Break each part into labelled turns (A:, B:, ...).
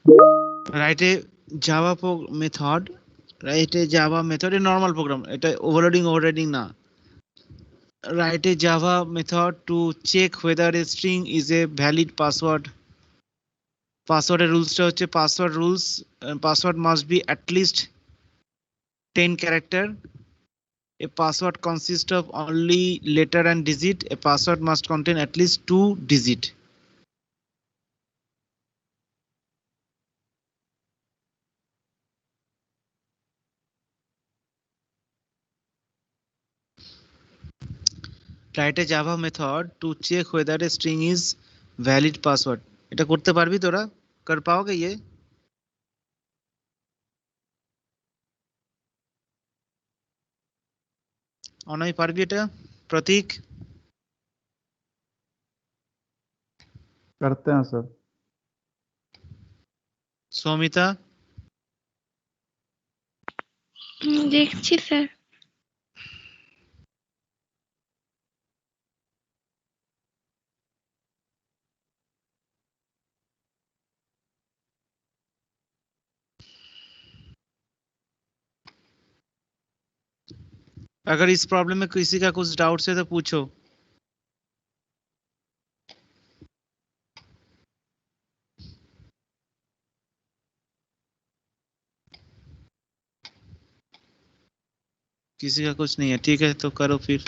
A: Write a Java method. Write a Java method, a normal program. এটা overloading না. Write a Java method to check whether a string is a valid password. পাসওয়ার্ডের রুলসটা হচ্ছে password must be at least 10 character. A password consists of only letter and digit. A password must contain at least 2 digit. Write a Java method to check whether a string is valid password. এটা করতে পারবি তোরা? कर पाओगे ये? অনয় পারবি এটা? প্রতীক?
B: करते हैं सर।
A: সৌমিতা?
C: দেখছি স্যার।
A: अगर इस प्रॉब्लम में किसी का कुछ डाउट्स है तो पूछो। किसी का कुछ नहीं है, ठीक है तो करो फिर।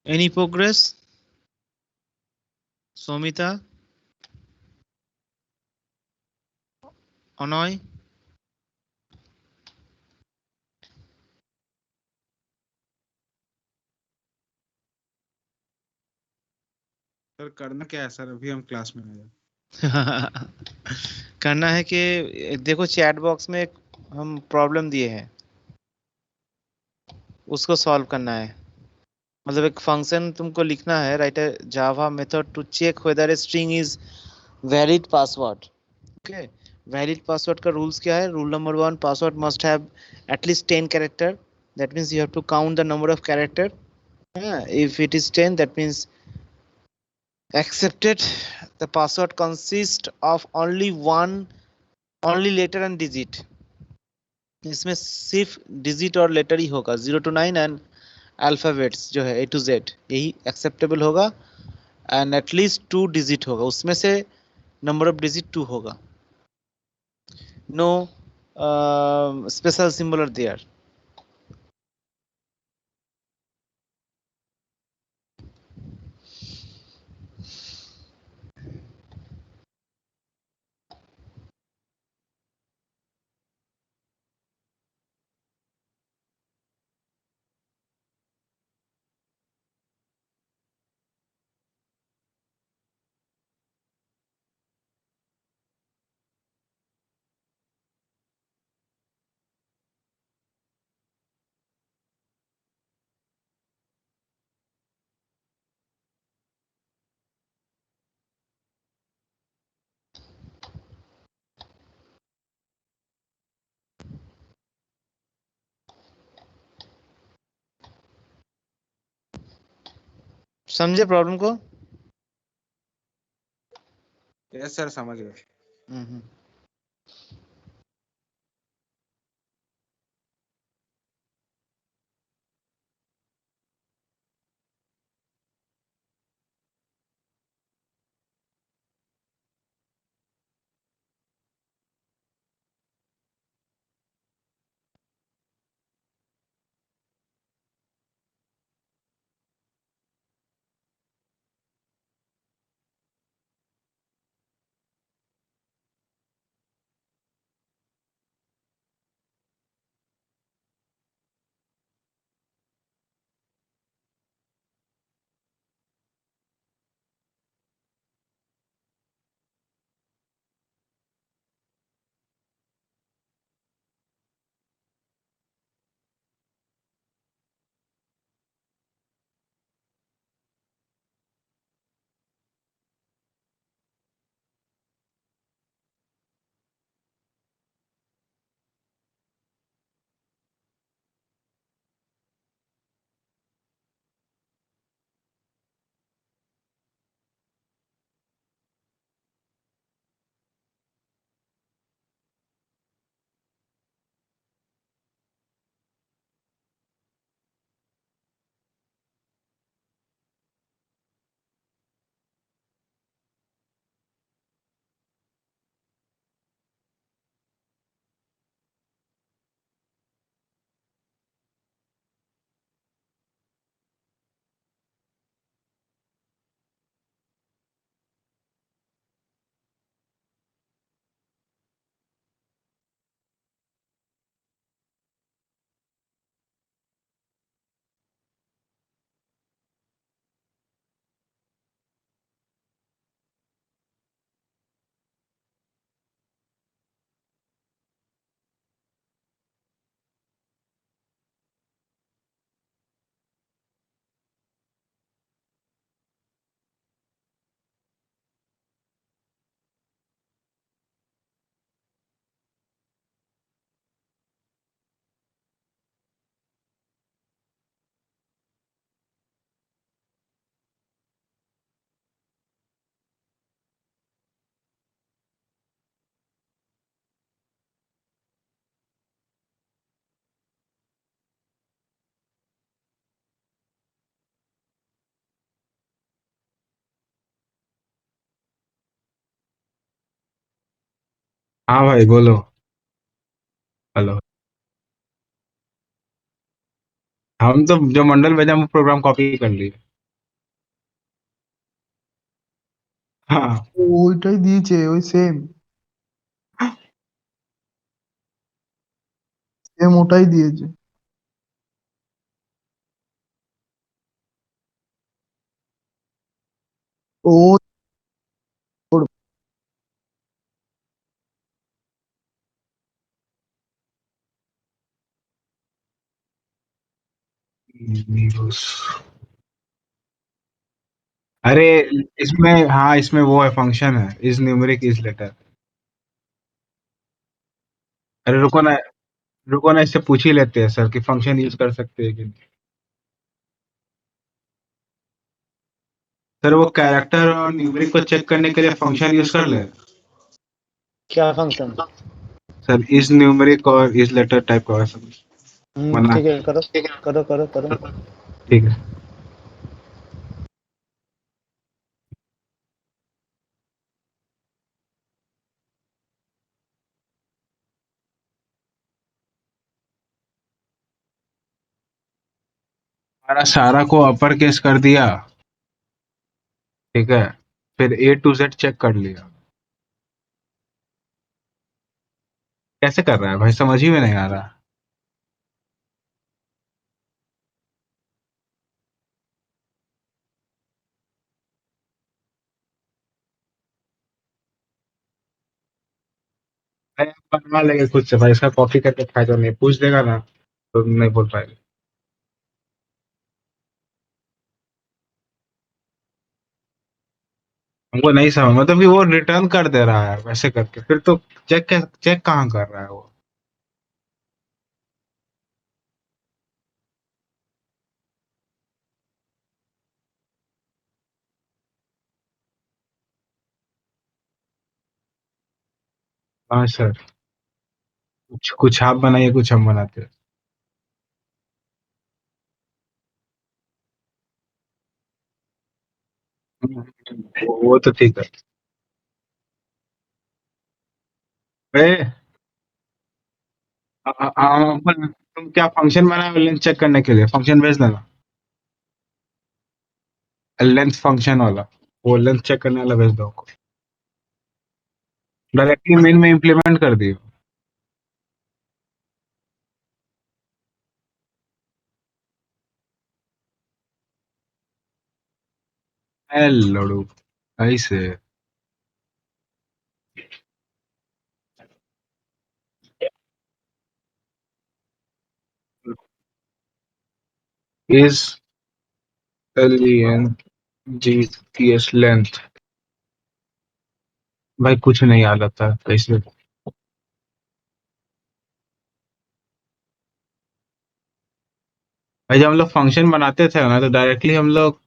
A: Any progress? Somita? Anoy?
B: Sir करना क्या है सर, अभी हम क्लास में हैं।
A: करना है कि देखो चैट बॉक्स में एक हम प्रॉब्लम दिए हैं, उसको सॉल्व करना है। मतलब एक फंक्शन तुमको लिखना है, write a Java method to check whether a string is valid password. Okay, valid password का रूल्स क्या है? Rule number 1, password must have at least 10 character. That means you have to count the number of character. If it is 10, that means accepted the password consists of only letter and digit। इसमें सिर्फ digit और letter ही होगा, 0 to 9 and alphabets जो है A to Z, यही acceptable होगा। And at least 2 digit होगा, उसमें से नंबर ऑफ डिजिट 2 होगा। No special symbol are there. समझे प्रॉब्लम को?
B: यस सर, समझ गए।
A: हम्म।
B: हाँ भाई बोलो। हेलो। हम तो जो मंडल भेजा हम प्रोग्राम कॉपी कर लिए। হ্যাঁ
D: ওইটাই দিয়েছে, ওই সেম সেম ওটাই দিয়েছে। ও
B: न्यूज़। अरे इसमें, हाँ इसमें वो है, फंक्शन है, इज न्यूमेरिक इज लेटर। अरे रुको ना, इससे पूछ ही लेते हैं सर कि फंक्शन यूज कर सकते हैं कि नहीं। सर वो कैरेक्टर और न्यूमेरिक को चेक करने के लिए फंक्शन यूज कर ले।
A: क्या फंक्शन?
B: सर इज न्यूमेरिक और इज लेटर टाइप का वैसा कुछ। मना।
A: ठीक है, करो करो करो करो।
B: ठीक है। हमारा सारा को अपर केस कर दिया, ठीक है, फिर ए टू जेड चेक कर लिया। कैसे कर रहा है भाई, समझ ही में नहीं आ रहा। अरे बनवा लेंगे खुद से भाई, इसका कॉपी करके फायदा नहीं, पूछ देगा ना तो नहीं बोल पाएगा। हमको नहीं समझ, मतलब कि वो रिटर्न कर दे रहा है वैसे करके, फिर तो चेक चेक कहाँ कर रहा है वो। हाँ सर, कुछ कुछ आप बनाइए, कुछ हम बनाते हैं। वो तो ठीक है। ए, तुम क्या फंक्शन बनाए हो लेंथ चेक करने के लिए, फंक्शन भेज देना। लेंथ फंक्शन वाला, वो लेंथ चेक करने वाला भेज दो। डायरेक्टली मेन में इम्प्लीमेंट कर दियो। लड़ू ऐसे। Is alien G T S length. भाई कुछ नहीं याद आता कैसे। भाई जब हम लोग फंक्शन बनाते थे ना तो डायरेक्टली हम लोग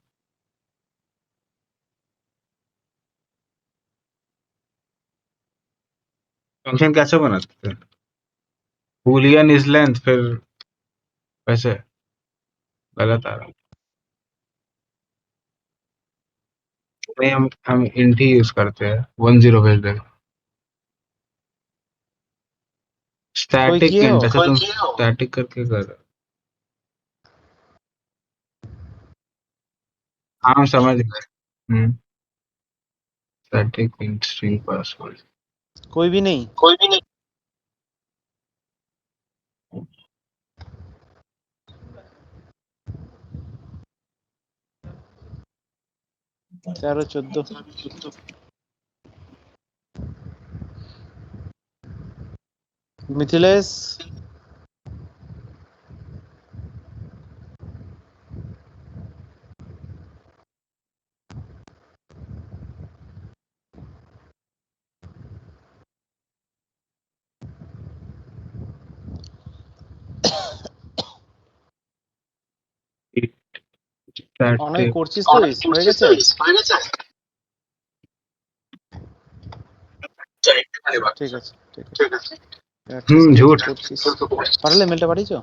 B: फंक्शन कैसे बनाते थे, बूलियन इज लेंथ, फिर वैसे गलत आ रहा। नहीं, हम इंट ही यूज करते हैं, 10 भेज देगा। स्टैटिक
A: किए हो?
B: इंट, अच्छा तुम स्टैटिक करके कर रहे हो। हाँ हम समझ गए। Static int string password.
A: कोई भी नहीं।
B: कोई भी नहीं।
A: 13 14। मिथिलेश, অনেক
B: স্ট্যাটিক
A: করছিস তুই? হয়ে গেছে? ঠিক আছে ঠিক আছে। একটা স্ক্রিপ্ট
B: झूठ।
A: করছিস। পাঠালে, মেলটা পাঠিয়েছো?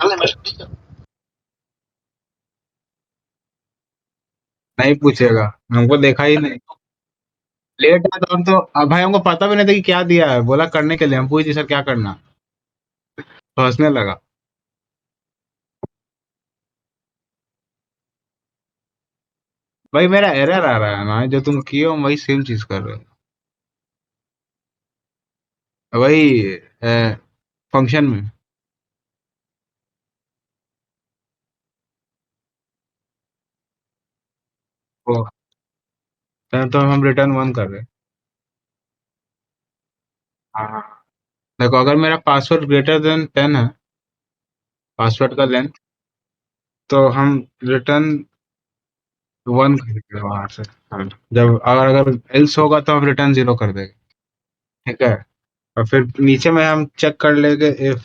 B: नहीं पूछेगा, हमको देखा ही नहीं। लेट है तो हम तो, अब भाई हमको पता भी नहीं था कि क्या दिया है, बोला करने के लिए, हम पूछे सर क्या करना, तो हंसने लगा। भाई मेरा एरर आ रहा है ना, जो तुम किए हो वही सेम चीज कर रहे हो, वही फंक्शन में। वो तो हम रिटर्न वन कर रहे हैं। हाँ, देखो अगर मेरा पासवर्ड ग्रेटर देन 10 है, पासवर्ड का लेंथ, तो हम रिटर्न वन करेंगे वहां से। हाँ, जब अगर अगर एल्स होगा तो हम रिटर्न जीरो कर देंगे। ठीक है, और फिर नीचे में हम चेक कर लेंगे if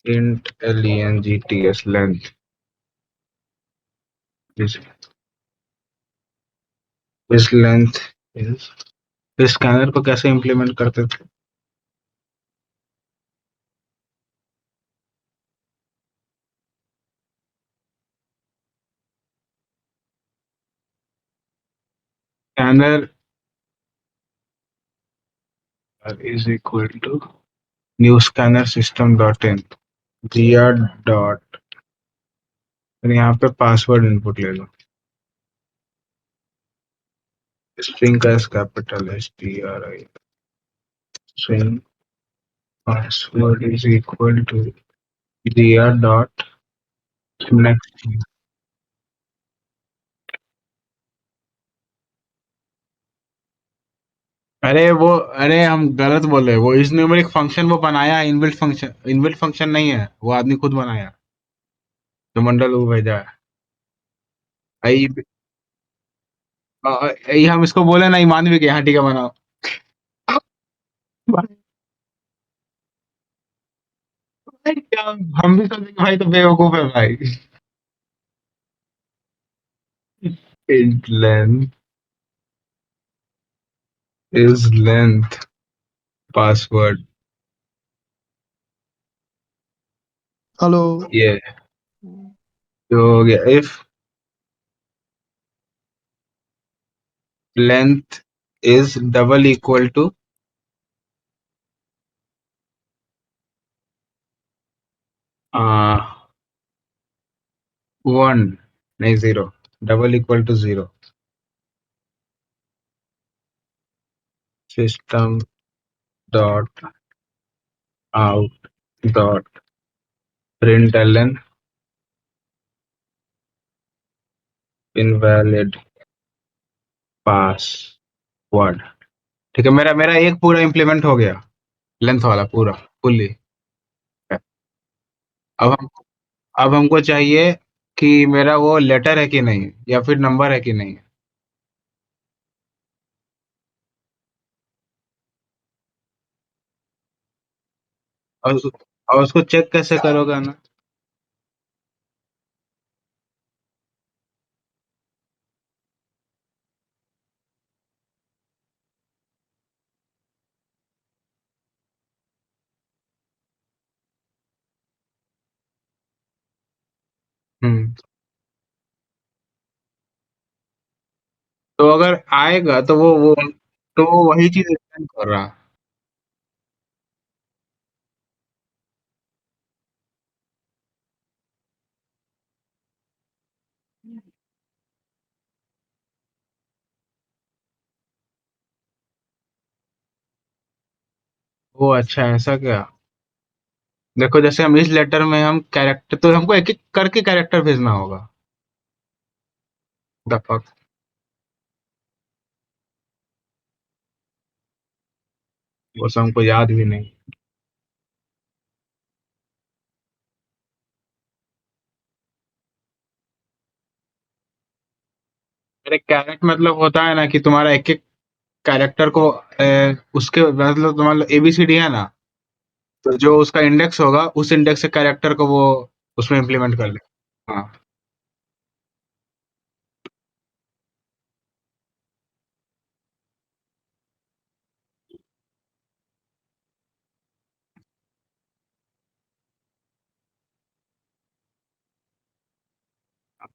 B: int length length is इस लेंथ इस स्कैनर को कैसे इम्प्लीमेंट करते थे? Scanner is equal to new scanner system dot in GR dot, फिर यहाँ पे पासवर्ड इनपुट ले लो। स्ट्रिंग का S capital S T R I, string password is equal to GR dot next. अरे वो, अरे हम गलत बोले, वो इस न्यूमेरिक फंक्शन वो बनाया है, इनबिल्ट फंक्शन नहीं है, वो आदमी खुद बनाया, जो मंडल वो भेजा है। आई हम इसको बोले ना, ईमान भी के हाँ ठीक है बनाओ। भाई, भाई क्या, हम भी सोचे कि भाई तो बेवकूफ है भाई। int length is length password,
D: hello.
B: ये जो हो गया if length is double equal to one, नहीं zero, double equal to zero, system dot out dot println invalid password. ठीक है, मेरा मेरा एक पूरा इम्प्लीमेंट हो गया, लेंथ वाला पूरा फुल्ली। अब हम अब हमको चाहिए कि मेरा वो लेटर है कि नहीं, या फिर नंबर है कि नहीं। और उसको चेक कैसे करोगे ना? हम्म, तो अगर आएगा तो वो तो वो वही चीज रिटर्न कर रहा। वो अच्छा, ऐसा क्या? देखो जैसे हम इस लेटर में हम कैरेक्टर, तो हमको एक एक करके कैरेक्टर भेजना होगा। द फक, वो सब हमको याद भी नहीं। अरे कैरेक्ट मतलब होता है ना कि तुम्हारा एक एक कैरेक्टर को उसके मतलब तुम्हारा एबीसीडी है ना, तो जो उसका इंडेक्स होगा उस इंडेक्स से कैरेक्टर को वो उसमें इम्प्लीमेंट कर ले। हाँ,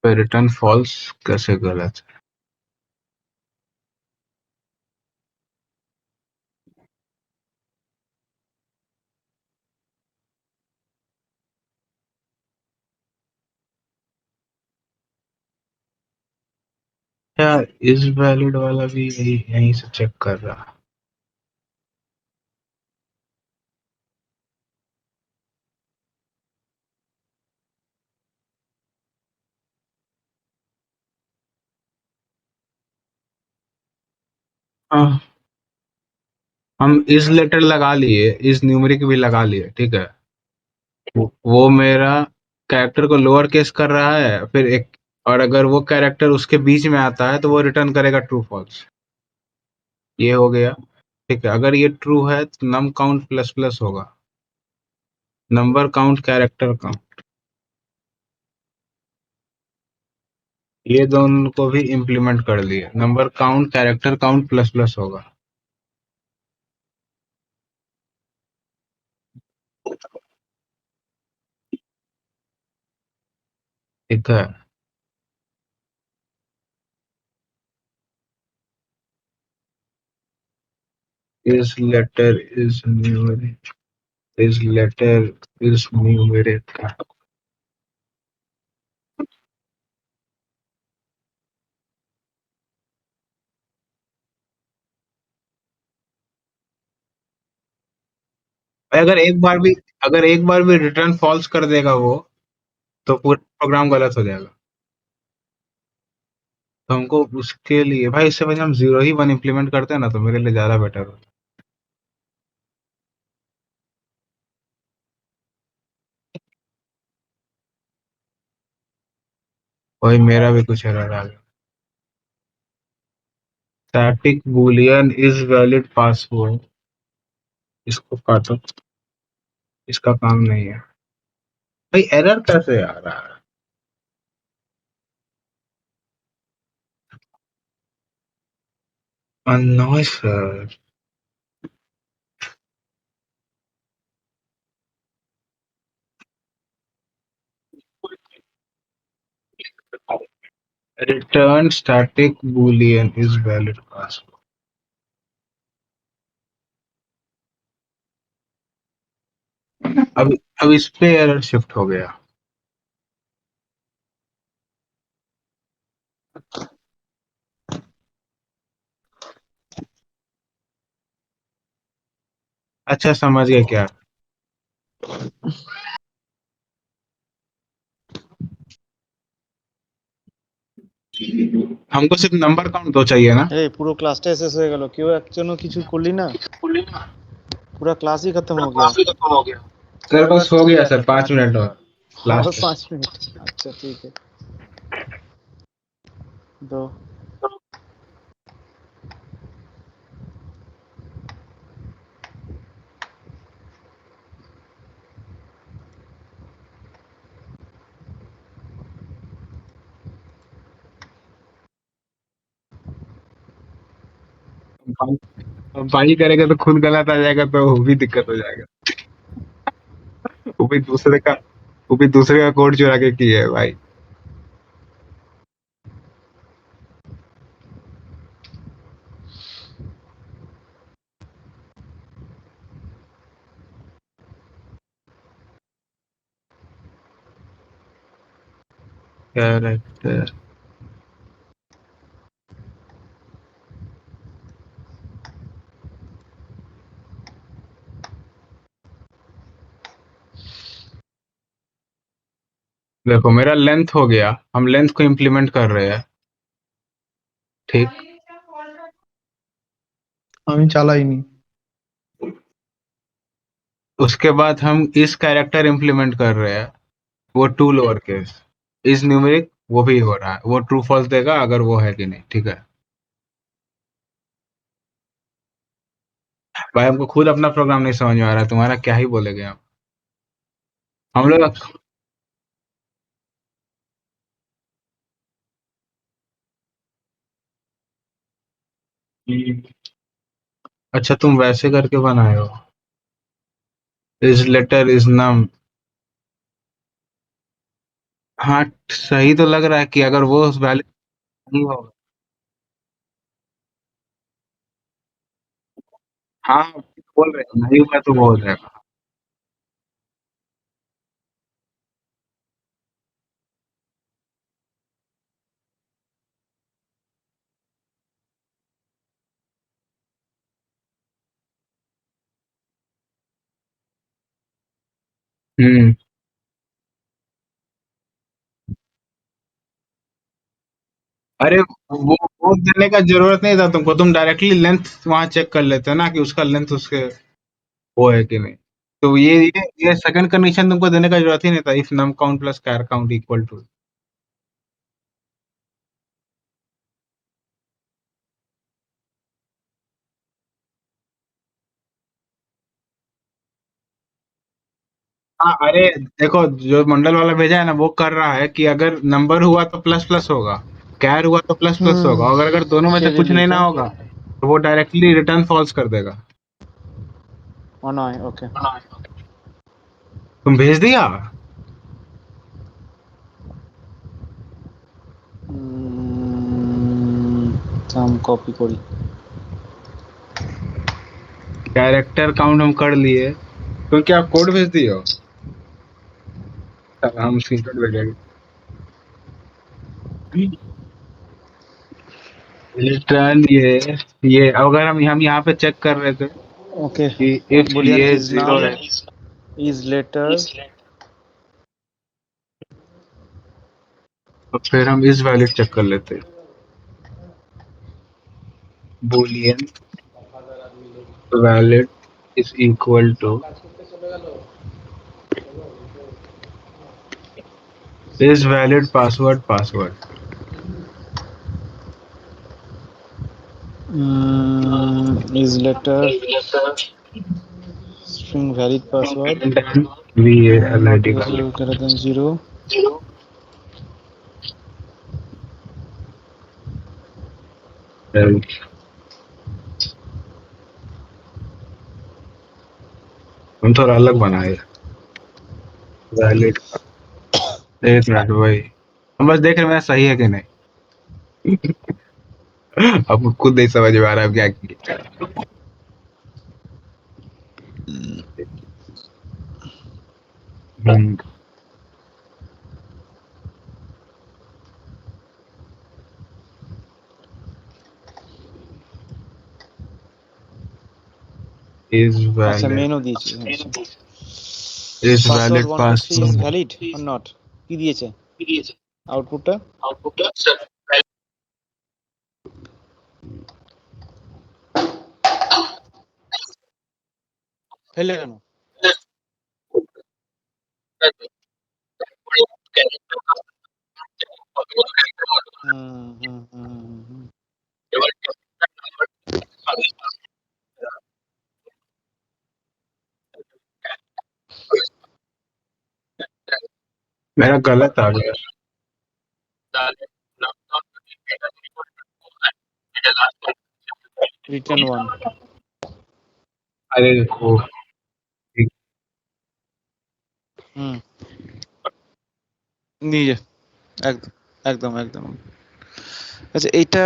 B: पे रिटर्न फॉल्स कैसे गलत? क्या इस वैलिड वाला भी यहीं से चेक कर रहा। हाँ, हम इस लेटर लगा लिए, इस न्यूमेरिक भी लगा लिए, ठीक है। वो मेरा कैरेक्टर को लोअर केस कर रहा है, फिर एक, और अगर वो कैरेक्टर उसके बीच में आता है तो वो रिटर्न करेगा ट्रू फॉल्स। ये हो गया, ठीक है। अगर ये ट्रू है तो नम काउंट प्लस प्लस होगा, नंबर काउंट कैरेक्टर काउंट। ये दोनों को भी इम्प्लीमेंट कर लिए, number count character count plus plus होगा। ठीक है। इस लेटर इज न्यूमेरिक, इस लेटर इज न्यूमेरिक। अगर एक बार भी रिटर्न फॉल्स कर देगा वो, तो पूरा प्रोग्राम गलत हो जाएगा। तो हमको उसके लिए भाई, इससे पहले हम 0 ही 1 इम्प्लीमेंट करते हैं ना, तो मेरे लिए ज्यादा बेटर हो। वही मेरा भी कुछ एरर आ गया। Static boolean is valid password, इसको काटो, इसका काम नहीं है। भाई एरर कैसे आ रहा है? No sir. Return static boolean is valid password. अब इस पे एरर शिफ्ट हो गया। अच्छा समझ गया क्या। हमको सिर्फ नंबर काउंट दो चाहिए ना।
A: এই পুরো ক্লাসটা শেষ হয়ে গেল, কেউ একজনও কিছু করলি না, পুরো ক্লাসই खत्म हो गया।
B: सर बस हो गया सर, 5 मिनट और
A: और
B: लास्ट है।
A: 5 मिनट, अच्छा ठीक है, दो।
B: अब भाई करेगा तो खुद गलत आ जाएगा, तो वो भी दिक्कत हो जाएगा। वो भी दूसरे का वो भी दूसरे का कोड चुरा के किया है भाई। कैरेक्टर, देखो मेरा लेंथ हो गया, हम लेंथ को इम्प्लीमेंट कर रहे हैं, ठीक।
D: আমি চালাইনি।
B: उसके बाद हम इस कैरेक्टर इम्प्लीमेंट कर रहे हैं, वो टू लोअर केस, इस न्यूमेरिक वो भी हो रहा है, वो ट्रू फॉल्स देगा अगर वो है कि नहीं, ठीक है। भाई हमको खुद अपना प्रोग्राम नहीं समझ में आ रहा है, तुम्हारा क्या ही बोलेंगे हम लोग। अच्छा तुम वैसे करके बनाए हो, इस लेटर इज नम। हाँ सही तो लग रहा है कि अगर वो वैलिड नहीं होगा। हाँ बोल रहे हैं, नहीं हुआ तो वो हो जाएगा। हम्म। अरे वो देने का जरूरत नहीं था तुमको, तुम डायरेक्टली लेंथ वहां चेक कर लेते ना कि उसका लेंथ उसके वो है कि नहीं। तो ये सेकंड कंडीशन तुमको देने का जरूरत ही नहीं था, if num count plus char count equal to. हाँ अरे देखो, जो मंडल वाला भेजा है ना वो कर रहा है कि अगर नंबर हुआ तो प्लस प्लस होगा, कैर हुआ तो प्लस प्लस होगा, और अगर दोनों में से
A: चलिए
B: कुछ नहीं
A: ठीक
B: ना
A: है।
B: होगा तो वो डायरेक्टली रिटर्न फॉल्स कर देगा।
A: ओके।
B: तुम भेज दिया?
A: हम कॉपी करी।
B: कैरेक्टर काउंट हम कर लिए, तो क्या आप कोड भेज दिए हो? चलो, हम स्क्रीनशॉट भेजेंगे। रिटर्न ये अगर हम यहाँ पे चेक कर रहे थे
A: ओके।
B: कि इफ
A: बुलियन
B: ये
A: इज
B: जीरो
A: नाउ
B: है,
A: इज लेटर।
B: तो फिर हम इस वैलिड चेक कर लेते। Boolean valid is equal to is valid password password.
A: Is letter string valid password
B: V L I
A: not
B: D
A: equal to
B: valid.
A: greater than 0.
B: हम थोड़ा अलग बनाए वैलिड। एक मिनट भाई, हम बस देख रहे हैं मेरा सही है कि नहीं। अब खुद नहीं समझ में आ रहा है अब क्या किया। is
A: अच्छा
B: valid
A: মেনও দিয়েছে। আচ্ছা
B: is
A: password
B: valid
A: 123 is
B: password
A: valid or not, কি দিয়েছে আউটপুটটা? ফেলে কেন? হুম হুম হুম হুম, হুম।
B: मेरा गलत आ गया।
A: Return one.
B: अरे वो
A: হুম নিজে একদম একদম একদম। আচ্ছা এইটা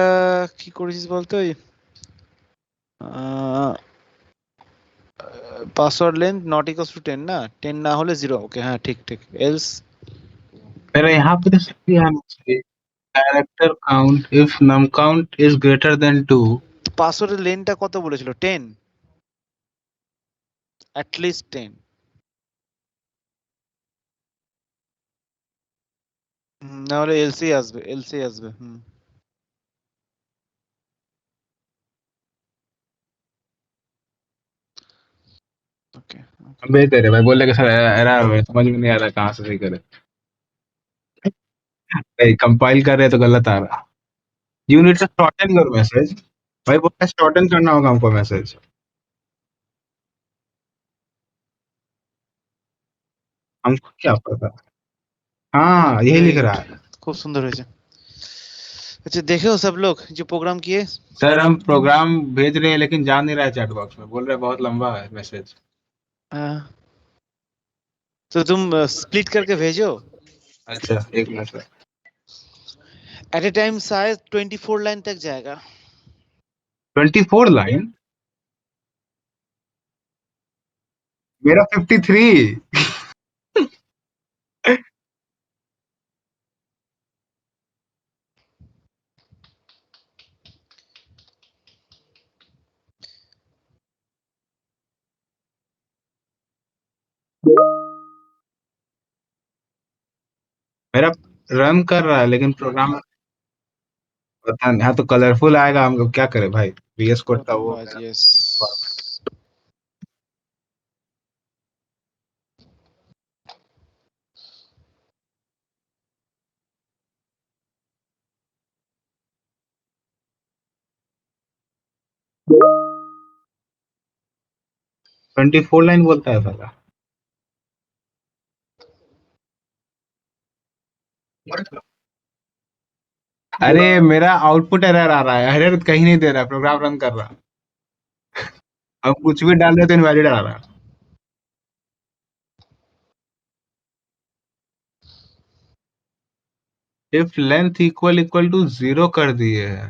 A: কি করেছিস বলতো? ওই password length not equals to 10 না, 10 না হলে 0। ওকে হ্যাঁ ঠিক ঠিক। এলস
B: मेरा यहाँ पे तो सही आना चाहिए। Character count if num count is greater than 2।
A: পাসওয়ার্ডের লেন্থটা কত বলেছিল? 10, অ্যাট লিস্ট 10। না হলে এলসি আসবে, এলসি আসবে। হুম ओके ओके।
B: भेज दे रहे भाई, बोल रहे कि सर एरर है, समझ में नहीं आ रहा कहाँ से सही करे। नहीं कंपाइल कर रहे तो गलत आ रहा। You need to shorten your message. भाई बोला शॉर्टन करना होगा हमको मैसेज। हमको क्या पता। हाँ यही
A: वेरी
B: लिख
A: गुड,
B: रहा है।
A: খুব সুন্দর হয়েছে। अच्छा देखे हो सब लोग जो प्रोग्राम किए?
B: सर हम प्रोग्राम भेज रहे हैं लेकिन जा नहीं रहा है चैट बॉक्स में, बोल रहे हैं बहुत लंबा है मैसेज।
A: हाँ, तो तुम स्प्लिट करके भेजो।
B: अच्छा एक minute sir.
A: At a time शायद 24 लाइन तक जाएगा।
B: 24 लाइन? मेरा 53। रन कर रहा है लेकिन प्रोग्राम पता नहीं। हाँ तो कलरफुल आएगा, हम क्या करें भाई, VS कोड का वो
A: गौतम राज,
B: मेरा।
A: यस।
B: 24 लाइन बोलता है साला। अरे मेरा आउटपुट एरर आ रहा है, एरर कहीं नहीं दे रहा, प्रोग्राम रन कर रहा। अब कुछ भी डाल रहे तो इनवैलिड आ रहा। If length equal equal to 0 कर दिए है।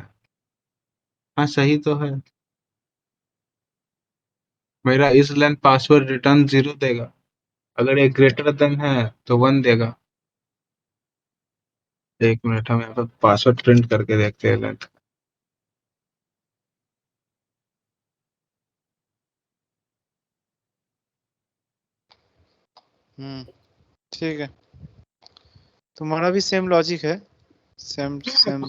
B: हाँ सही तो है। मेरा इस लेंथ पासवर्ड रिटर्न 0 देगा, अगर ये ग्रेटर देन है तो 1 देगा। एक मिनट, हम यहाँ पे पासवर्ड प्रिंट करके देखते हैं लेंथ।
A: ठीक है, तुम्हारा भी सेम लॉजिक है, सेम सेम।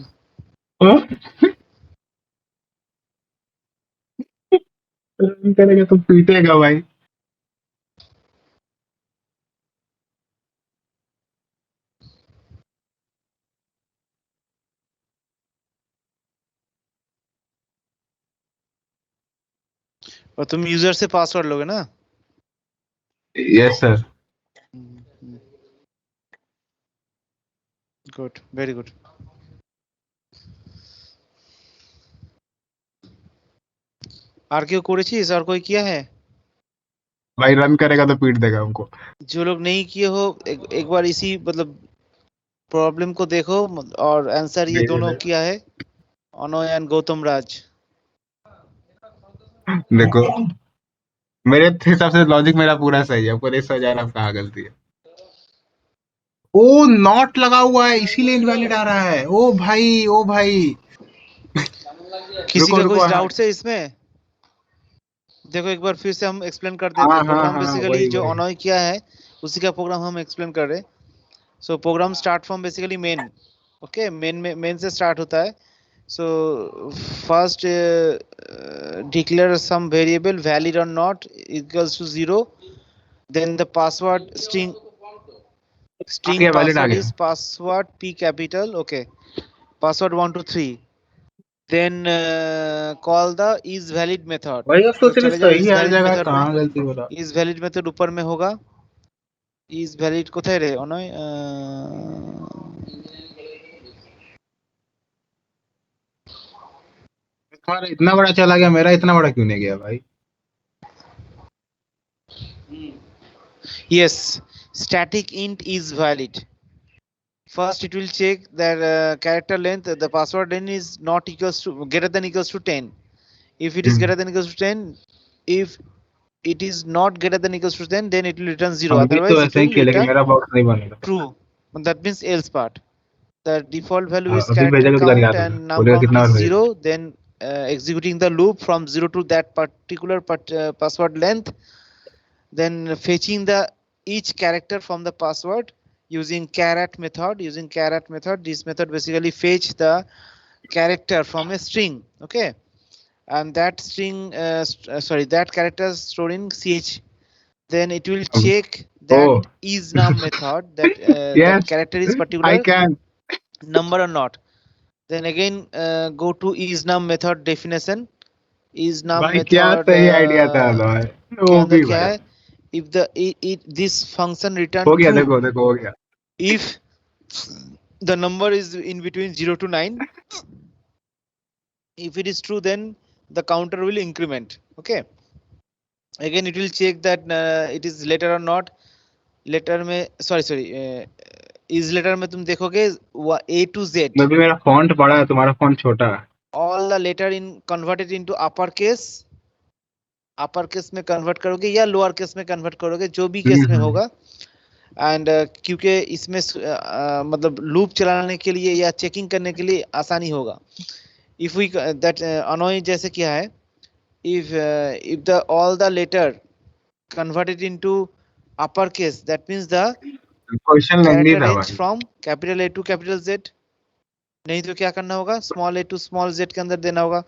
B: रन करेगा तो पीटेगा भाई।
A: और तुम यूजर से पासवर्ड लोगे ना?
B: Yes sir.
A: Good, very good. আর কেউ করেছিস, আর कोई किया है?
B: भाई रन करेगा तो पीट देगा हमको।
A: जो लोग नहीं किए हो, एक बार इसी मतलब प्रॉब्लम को देखो, और आंसर ये दोनों किया है, अनोय एंड गौतम राज।
B: देखो मेरे हिसाब से लॉजिक मेरा पूरा सही है, पर इस वजह आप कहाँ गलती है। ओ नॉट लगा हुआ है इसीलिए इनवैलिड आ रहा है। ओ भाई ओ भाई।
A: किसी
B: रुको
A: का
B: रुको,
A: कोई
B: हाँ
A: डाउट है इसमें? देखो एक बार फिर से हम एक्सप्लेन कर देते
B: हाँ
A: हैं।
B: हाँ
A: प्रोग्राम
B: हाँ,
A: बेसिकली
B: वही
A: जो
B: वही।
A: अनोय किया है उसी का प्रोग्राम हम एक्सप्लेन कर रहे हैं। So program start from basically main. Okay, main से स्टार्ट होता है। So first declare some variable valid और not equals to 0, then the password string
B: आ गया, वैलिड आ
A: password
B: गया।
A: is password p capital, okay, password 1 to 3, then call the is valid method।
B: भाई अब तो
A: तो
B: सिर्फ
A: चले जाओ
B: सही
A: is
B: हर
A: valid
B: जगह,
A: method में।
B: कहाँ गलती हो रहा।
A: is valid method ऊपर में होगा। is valid কোথায় রে অনয়?
B: तुम्हारा इतना बड़ा चला गया, मेरा इतना बड़ा क्यों नहीं गया भाई।
A: yes, static int is valid। First it will check that character length, the password length is not equals to greater than equals to 10। if it is greater than equals to 10, if it is not greater than equals to 10, then it will return 0,
B: हम भी तो
A: otherwise it
B: ऐसे ही
A: will
B: किया लेकिन
A: return
B: मेरा box नहीं बनेगा।
A: true। that means else part। the default value is
B: अभी
A: character
B: भेजेगा तो कर
A: count
B: याद होगा,
A: and num
B: बोलेगा
A: count
B: कितना
A: is
B: और भेज।
A: 0, then executing the loop from 0 to that particular password length, then fetching the each character from the password using caret method। This method basically fetch the character from a string, okay, and that string that character stored in ch, then it will check that
B: Oh
A: isNum method, that that
B: yes,
A: character is
B: I
A: particular
B: can।
A: number or not। then again go to isNum method definition। isNum
B: भाई क्या
A: method
B: सही idea था भाई।
A: के
B: वो
A: अंदर
B: भी
A: क्या
B: भाई।
A: है, if the this function return
B: हो गया,
A: true
B: देखो देखो हो गया।
A: if the number is in between 0 to 9। if it is true, then the counter will increment, okay। again it will check that it is letter or not। Letter में sorry इस letter में तुम देखोगे A to Z,
B: मैं भी, मेरा font बड़ा है, तुम्हारा फॉन्ट छोटा है।
A: all the letter in converted into upper case में कन्वर्ट करोगे या लोअर केस में कन्वर्ट करोगे, जो भी केस में होगा। एंड क्योंकि इसमें मतलब लूप चलाने के लिए या चेकिंग करने के लिए आसानी होगा। इफ वी दैट अनोय जैसे क्या है, if if the all the letter converted into upper case, that means the
B: question लेंदी
A: कैरेक्टर
B: था
A: रेंज
B: भाई।
A: From capital A to capital Z, नहीं तो क्या करना होगा, small A to small Z के अंदर देना होगा,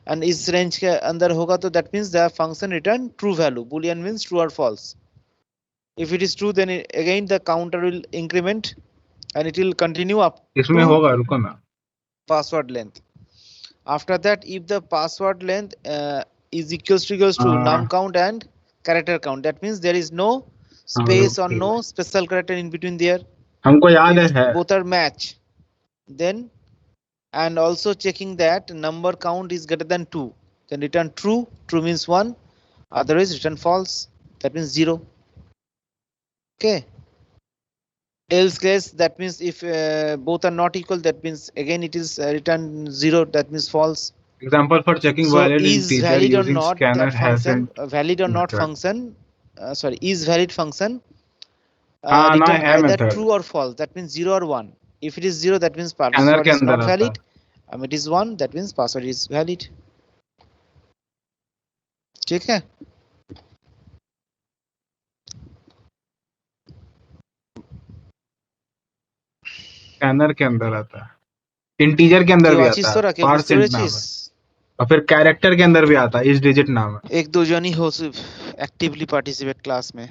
A: एंड इस रेंज के अंदर होगा तो that means the function return true value, boolean means true और false. If it is true, then again the counter will increment and it will continue up
B: इसमें
A: to
B: होगा, रुको ना।
A: password length. After that, if the password length is equals to num count and character count, that means there is no space or no special character in between there.
B: हमको याद
A: If
B: है।
A: both are match, then and also checking that number count is greater than 2, then return true. True means 1, otherwise return false, that means 0. Okay, else case, that means if both are not equal, that means again it is return 0, that means false.
B: Example for checking
A: So
B: valid
A: is
B: integer
A: valid or
B: using
A: not
B: scanner
A: that function,
B: hasn't
A: valid or not
B: method.
A: function, sorry, is valid function
B: हाँ ना
A: return
B: है
A: either
B: method.
A: true or false, that means 0 or 1. If it is 0, that means
B: scanner
A: password
B: के
A: is
B: अंदर
A: not
B: आता
A: valid. It is 1, that means password is valid. ठीक है,
B: scanner के अंदर आता है, इंटीजर के अंदर
A: কেউ
B: भी
A: আছিস
B: आता है,
A: তোরা, কেউ বুঝতে
B: पार्सेंट नाम
A: পেরেছিস?
B: है, और फिर कैरेक्टर के अंदर भी आता है, इस डिजिट नाम है।
A: एक दो जन ही हो एक्टिवली पार्टिसिपेट क्लास में।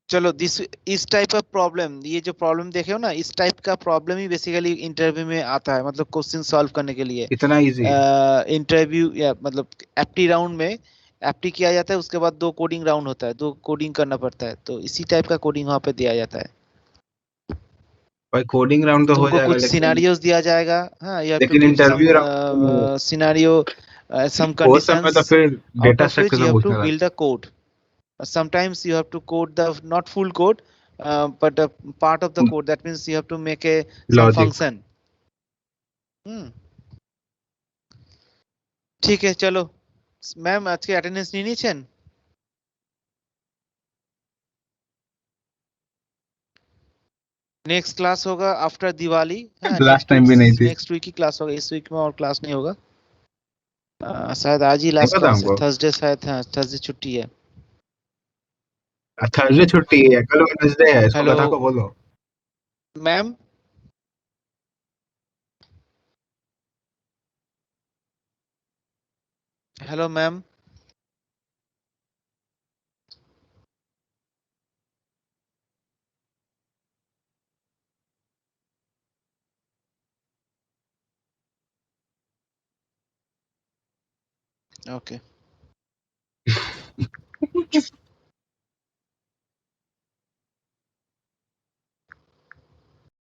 A: चलो दिस इस टाइप ऑफ प्रॉब्लम, ये जो प्रॉब्लम देखे हो ना, इस टाइप का प्रॉब्लम ही बेसिकली इंटरव्यू में आता है, मतलब क्वेश्चन सॉल्व करने के लिए।
B: इतना इजी है।
A: इंटरव्यू या मतलब एप्टी राउंड में एप्टी किया जाता है, उसके बाद 2 कोडिंग राउंड होता है, 2 कोडिंग करना पड़ता है, तो इसी टाइप का कोडिंग वहां पे दिया जाता है।
B: भाई कोडिंग राउंड तो हो
A: तुमको
B: जाएगा,
A: कुछ सिनेरियोस दिया जाएगा, हाँ, यू हैव टू
B: लेकिन
A: गिव
B: इंटरव्यू
A: सम
B: राउंड
A: सिनेरियो, सम
B: वो सब में
A: कंडीशंस,
B: तो फिर
A: out
B: data
A: of which
B: structure
A: you
B: से
A: have to
B: पूछने
A: build
B: लगता
A: a code. Sometimes you have to code the not full code, but a part of the
B: है।
A: code, that means you have to make a some
B: logic.
A: function. ठीक है, चलो ma'am आज के attendance नहीं নিয়েছেন? नेक्स्ट क्लास होगा after Diwali, हाँ,
B: लास्ट टाइम भी नहीं थी।
A: नेक्स्ट वीक ही क्लास होगा, इस वीक में और क्लास नहीं होगा। शायद आज ही
B: नहीं
A: लास्ट
B: पता
A: क्लास है,
B: हमको।
A: थर्सडे शायद, हाँ थर्सडे छुट्टी है।
B: थर्सडे छुट्टी है, कल वेडनेसडे है, इसको
A: हेलो
B: गधा को बोलो।
A: Ma'am, hello ma'am, okay